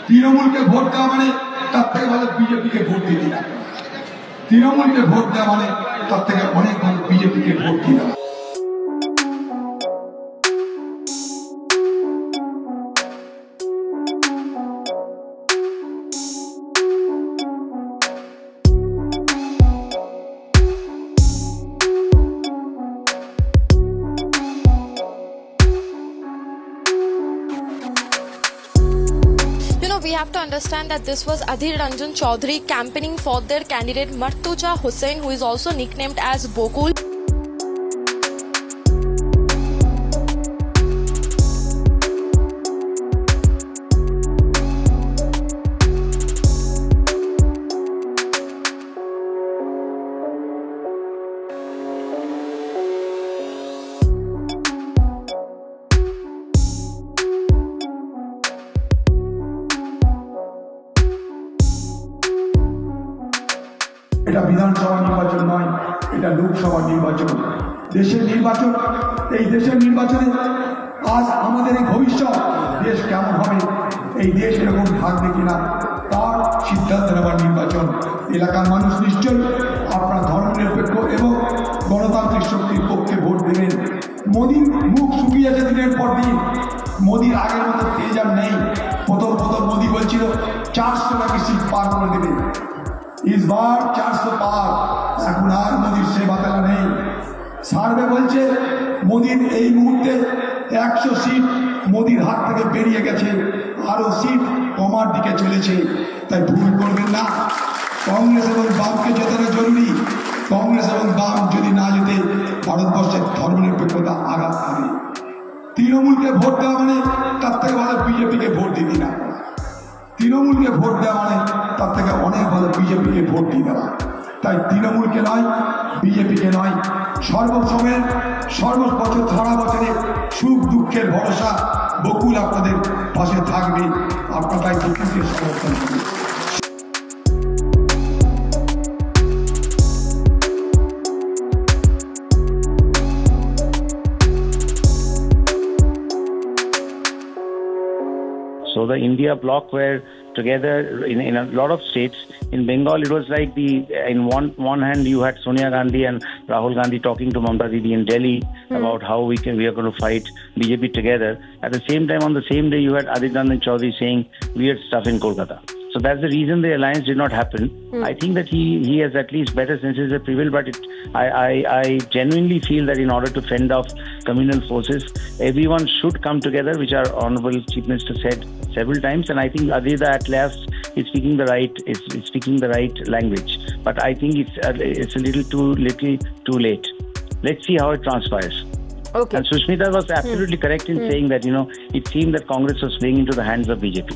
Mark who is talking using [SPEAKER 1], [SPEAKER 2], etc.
[SPEAKER 1] তৃণমূলকে ভোট দেওয়া মানে তার থেকে ভালো বিজেপিকে ভোট দিয়ে দিলাম। তৃণমূলকে ভোট দেওয়া মানে তার থেকে অনেক ভালো বিজেপিকে ভোট দিয়ে দেওয়া।
[SPEAKER 2] We have to understand that this was Adhir Ranjan Chaudhary campaigning for their candidate Martuja Hussain, who is also nicknamed as Bokul.
[SPEAKER 1] এটা বিধানসভা নির্বাচন নয়, এটা লোকসভা নির্বাচন। দেশের নির্বাচন, এই দেশের নির্বাচনে আজ আমাদের এই ভবিষ্যৎ দেশ কেমন হবে, এই দেশ এরকম থাকবে কিনা তার সিদ্ধান্ত নেওয়ার নির্বাচন। এলাকার মানুষ নিশ্চয়ই আপনার ধর্মনিরপেক্ষ এবং গণতান্ত্রিক শক্তির পক্ষে ভোট দেবেন। মোদির মুখ শুকিয়েছে দিনের পর দিন, মোদির আগের মতো তেজ আর নেই। প্রথম মোদি বলছিল 400 নাকি সিট পার করে দেবে, ইসবার 400 পার। এখন আর মোদির সে বাতেলা নেই। সার্ভে বলছে মোদির এই মুহূর্তে 100 সিট মোদির হাত থেকে বেরিয়ে গেছে, আরো সিট কমার দিকে চলেছে। তাই ভুল করবেন না, কংগ্রেস এবং বামকে জেতানো জরুরি। কংগ্রেস এবং বাম যদি না যেতে ভারতবর্ষের ধর্মনিরপেক্ষতা আঘাত পাবে। তৃণমূলকে ভোট দেওয়া মানে তার থেকে ভালো বিজেপিকে ভোট দিয়ে দিন। তৃণমূলকে ভোট দেওয়া মানে তার থেকে অনেক ভালো বিজেপিকে ভোট দিয়ে দেওয়া। তাই তৃণমূলকে নয়, বিজেপিকে নয়, সর্বসময়ের সর্ববছর সারা বছরে সুখ দুঃখের ভরসা বকুল আপনাদের পাশে থাকবে। আপনার তাই বকুলকে সমর্থন করবে।
[SPEAKER 3] So the India bloc were together in a lot of states. In Bengal, it was like in one hand you had Sonia Gandhi and Rahul Gandhi talking to Mamta Didi in Delhi about how we are going to fight BJP together. At the same time, on the same day, you had Adhir Ranjan Chaudhary saying weird stuff in Kolkata. So that's the reason the alliance did not happen. I think that he has at least better senses that prevail, but I genuinely feel that in order to fend off communal forces, everyone should come together, which our Honorable Chief Minister said several times, and I think Adhir at last is speaking the right language. But I think it's a little too late. Let's see how it transpires.
[SPEAKER 2] Okay.
[SPEAKER 3] And Sushmita was absolutely correct in saying that it seemed that Congress was playing into the hands of BJP.